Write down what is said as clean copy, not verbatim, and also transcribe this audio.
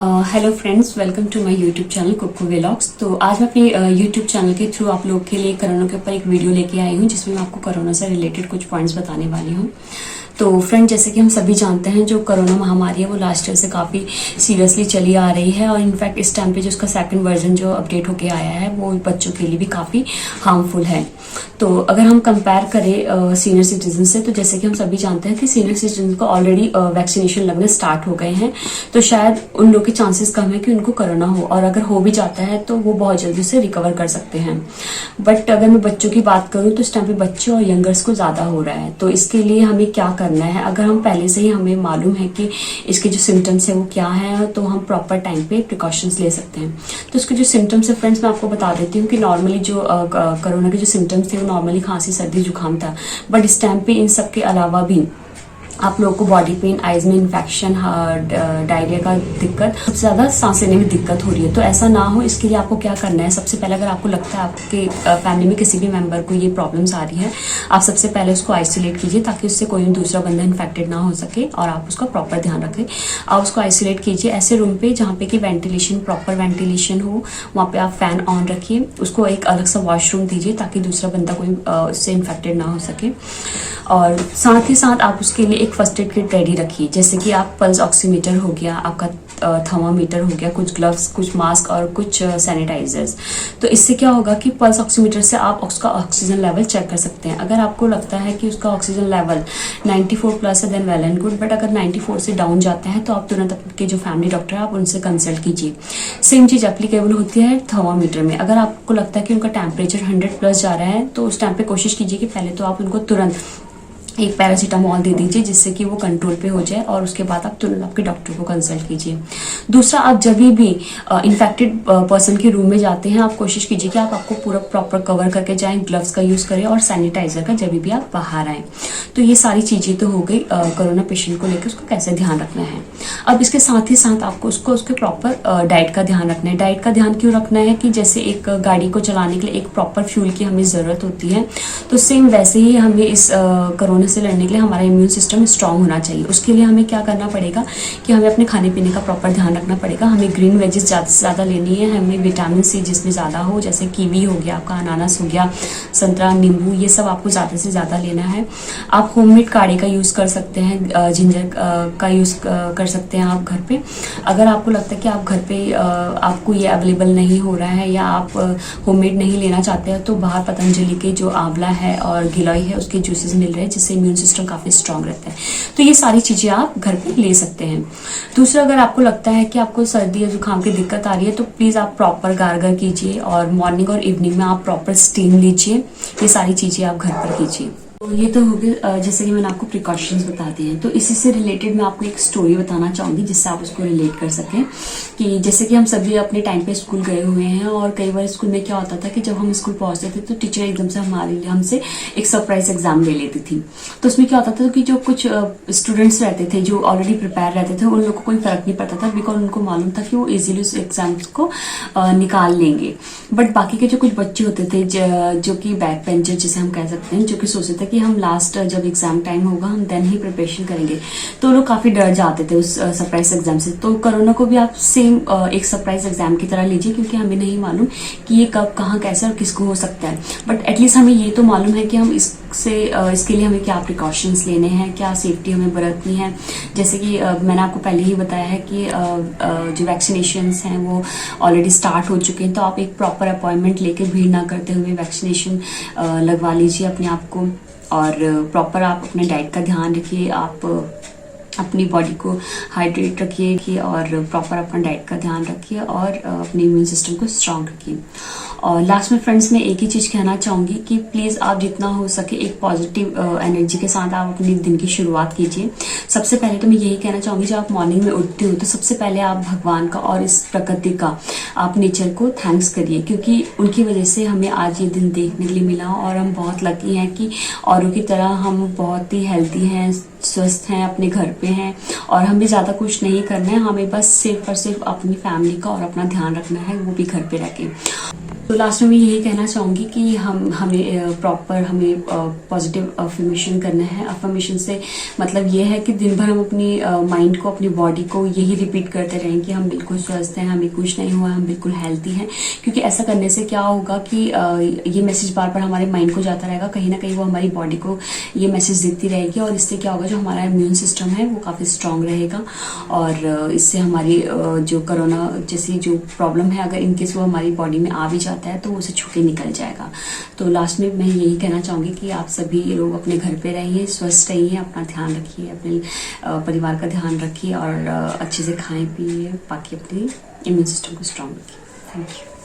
Hello friends, welcome to my YouTube channel Kuku vlogs. तो आज मैं अपने यूट्यूब चैनल के थ्रू आप लोग के लिए कोरोना के ऊपर एक वीडियो लेके आई हूँ जिसमें मैं आपको कोरोना से रिलेटेड कुछ पॉइंट्स बताने वाली हूँ। तो फ्रेंड, जैसे कि हम सभी जानते हैं, जो कोरोना महामारी है वो लास्ट ईयर से काफ़ी सीरियसली चली आ रही है और इनफैक्ट इस टाइम पे जो उसका सेकंड वर्जन जो अपडेट होके आया है वो बच्चों के लिए भी काफ़ी हार्मफुल है। तो अगर हम कंपेयर करें सीनियर सिटीजन से, तो जैसे कि हम सभी जानते हैं कि सीनियर सिटीजन को ऑलरेडी वैक्सीनेशन लगने स्टार्ट हो गए हैं, तो शायद उन लोग के चांसेस कम है कि उनको कोरोना हो, और अगर हो भी जाता है तो वो बहुत जल्दी से रिकवर कर सकते हैं। बट अगर मैं बच्चों की बात करूँ तो इस टाइम पे बच्चों और यंगर्स को ज़्यादा हो रहा है। तो इसके लिए हमें क्या करना है, अगर हम पहले से ही हमें मालूम है कि इसके जो सिम्टम्स है वो क्या है, तो हम प्रॉपर टाइम पे प्रिकॉशंस ले सकते हैं। तो इसके जो सिम्टम्स है फ्रेंड्स, मैं आपको बता देती हूँ कि नॉर्मली जो कोरोना के जो सिम्टम्स थे वो नॉर्मली खांसी, सर्दी, जुकाम था। बट इस टाइम पे इन सब के अलावा भी आप लोगों को बॉडी पेन, आइज में इन्फेक्शन, डायरिया का दिक्कत, सबसे ज्यादा सांस लेने में दिक्कत हो रही है। तो ऐसा ना हो, इसके लिए आपको क्या करना है, सबसे पहले अगर आपको लगता है आपके फैमिली में किसी भी मेंबर को ये प्रॉब्लम्स आ रही है, आप सबसे पहले उसको आइसोलेट कीजिए ताकि उससे कोई दूसरा बंदा इन्फेक्टेड ना हो सके, और आप उसका प्रॉपर ध्यान रखें। आप उसको आइसोलेट कीजिए ऐसे रूम पे जहाँ पे कि वेंटिलेशन, प्रॉपर वेंटिलेशन हो, वहाँ पे आप फैन ऑन रखिए। उसको एक अलग सा वॉशरूम दीजिए ताकि दूसरा बंदा कोई उससे इन्फेक्टेड ना हो सके। और साथ ही साथ आप उसके लिए एक फर्स्ट एड किट रेडी रखिए, जैसे कि आप पल्स ऑक्सीमीटर हो गया, आपका थर्मामीटर हो गया, कुछ ग्लव्स, कुछ मास्क और कुछ सैनिटाइजर्स। तो इससे क्या होगा कि पल्स ऑक्सीमीटर से आप उसका ऑक्सीजन लेवल चेक कर सकते हैं। अगर आपको लगता है कि उसका ऑक्सीजन लेवल 94 प्लस है then well and good, but अगर 94 से डाउन जाता है तो आप तुरंत आपके जो फैमिली डॉक्टर है आप उनसे कंसल्ट कीजिए। सेम चीज एप्लीकेबल होती है थर्मामीटर में। अगर आपको लगता है कि उनका टेम्परेचर 100 प्लस जा रहा है तो उस टाइम पे कोशिश कीजिए कि पहले तो आप उनको तुरंत एक पैरासीटामोल दे दीजिए जिससे कि वो कंट्रोल पे हो जाए, और उसके बाद आप तुरंत आपके डॉक्टर को कंसल्ट कीजिए। दूसरा, आप जब भी इन्फेक्टेड पर्सन के रूम में जाते हैं, आप कोशिश कीजिए कि आप आपको पूरा प्रॉपर कवर करके जाएं, ग्लव्स का यूज करें और सैनिटाइजर का जब भी आप बाहर आएं। तो ये सारी चीजें तो हो गई कोरोना पेशेंट को लेकर उसको कैसे ध्यान रखना है। अब इसके साथ ही साथ आपको उसके प्रॉपर डाइट का ध्यान रखना है। डाइट का ध्यान क्यों रखना है कि जैसे एक गाड़ी को चलाने के लिए एक प्रॉपर फ्यूल की हमें जरूरत होती है, तो सेम वैसे ही हमें इस कोरोना से लड़ने के लिए हमारा इम्यून सिस्टम स्ट्रांग होना चाहिए। उसके लिए हमें क्या करना पड़ेगा कि हमें अपने खाने पीने का प्रॉपर ध्यान रखना पड़ेगा। हमें ग्रीन वेजेस ज़्यादा से ज़्यादा लेनी है, हमें विटामिन सी जिसमें ज़्यादा हो, जैसे कीवी हो गया, आपका अनानास हो गया, संतरा, नींबू, ये सब आपको ज़्यादा से ज़्यादा लेना है। आप होममेड काढ़े का यूज़ कर सकते हैं, जिंजर का यूज़ कर सकते हैं आप घर पे। अगर आपको लगता है कि आप घर पे आपको ये अवेलेबल नहीं हो रहा है या आप होममेड नहीं लेना चाहते हैं, तो बाहर पतंजलि के जो आंवला है और गिलोय है उसके जूसेस मिल रहे हैं जिससे इम्यून सिस्टम काफी स्ट्रांग रहता है। तो ये सारी चीजें आप घर पे ले सकते हैं। दूसरा, अगर आपको लगता है कि आपको सर्दी या जुकाम की दिक्कत आ रही है तो प्लीज आप प्रॉपर गार्गल कीजिए, और मॉर्निंग और इवनिंग में आप प्रॉपर स्टीम लीजिए। ये सारी चीजें आप घर पर कीजिए। तो ये तो हो गया जैसे कि मैंने आपको प्रिकॉशंस बता दिए हैं। तो इसी से रिलेटेड मैं आपको एक स्टोरी बताना चाहूंगी जिससे आप उसको रिलेट कर सकें। कि जैसे कि हम सभी अपने टाइम पे स्कूल गए हुए हैं, और कई बार स्कूल में क्या होता था कि जब हम स्कूल पहुंचते थे तो टीचर एकदम से हमारे लिए हमसे एक सरप्राइज एग्जाम ले लेती थी। तो उसमें क्या होता था कि जो कुछ स्टूडेंट्स रहते थे जो ऑलरेडी प्रिपेयर रहते थे, उन लोगों को कोई फर्क नहीं पड़ता था, बिकॉज उनको मालूम था कि वो इजीली उस एग्जाम्स को निकाल लेंगे। बट बाकी के जो कुछ बच्चे होते थे जो कि बैक बेंचर जिसे हम कह सकते हैं, जो कि सोचते थे कि हम लास्ट जब एग्जाम टाइम होगा हम देन ही प्रिपरेशन करेंगे, तो लोग काफी डर जाते थे उस सरप्राइज एग्जाम से। तो कोरोना को भी आप सेम एक सरप्राइज एग्जाम की तरह लीजिए, क्योंकि हमें नहीं मालूम कि ये कब, कहाँ, कैसे और किसको हो सकता है। बट एटलीस्ट हमें ये तो मालूम है कि हम इसके लिए हमें क्या प्रिकॉशंस लेने हैं, क्या सेफ्टी हमें बरतनी है। जैसे कि मैंने आपको पहले ही बताया है कि जो वैक्सीनेशंस हैं वो ऑलरेडी स्टार्ट हो चुके हैं, तो आप एक प्रॉपर अपॉइंटमेंट लेके भीड़ ना करते हुए वैक्सीनेशन लगवा लीजिए अपने आप को। और प्रॉपर आप अपने डाइट का ध्यान रखिए, आप अपनी बॉडी को हाइड्रेट रखिए और प्रॉपर अपना डाइट का ध्यान रखिए, और अपने इम्यून सिस्टम को स्ट्रांग रखिए। और लास्ट में फ्रेंड्स मैं एक ही चीज कहना चाहूंगी कि प्लीज आप जितना हो सके एक पॉजिटिव एनर्जी के साथ आप अपने दिन की शुरुआत कीजिए। सबसे पहले तो मैं यही कहना चाहूंगी, जब आप मॉर्निंग में उठते हो तो सबसे पहले आप भगवान का और इस प्रकृति का, आप नेचर को थैंक्स करिए, क्योंकि उनकी वजह से हमें आज ये दिन देखने के लिए मिला, और हम बहुत लकी हैं कि औरों की तरह हम बहुत ही हेल्दी हैं, स्वस्थ हैं, अपने घर पे हैं, और हमें ज्यादा कुछ नहीं करना है। हमें बस सिर्फ और सिर्फ अपनी फैमिली का और अपना ध्यान रखना है, वो भी घर पे रह के। तो लास्ट में मैं यही कहना चाहूंगी कि हमें प्रॉपर हमें पॉजिटिव अफर्मेशन करना है। अफर्मेशन से मतलब ये है कि दिन भर हम अपनी माइंड को, अपनी बॉडी को यही रिपीट करते रहें कि हम बिल्कुल स्वस्थ हैं, हमें कुछ नहीं हुआ, हम बिल्कुल हेल्थी हैं। क्योंकि ऐसा करने से क्या होगा कि ये मैसेज बार बार हमारे माइंड को जाता रहेगा, कहीं ना कहीं वो हमारी बॉडी को ये मैसेज देती रहेगी, और इससे क्या होगा, जो हमारा इम्यून सिस्टम है वो काफी स्ट्रांग रहेगा, और इससे हमारी जो कोरोना जैसी जो प्रॉब्लम है, अगर इनकेस वो हमारी बॉडी में आ भी जाता है तो उसे छू के निकल जाएगा। तो लास्ट में मैं यही कहना चाहूंगी कि आप सभी लोग अपने घर पे रहिए, स्वस्थ रहिए, अपना ध्यान रखिए, अपने परिवार का ध्यान रखिए, और अच्छे से खाएं पिए, बाकी अपनी इम्यून सिस्टम को स्ट्रांग रखिए। Thank you.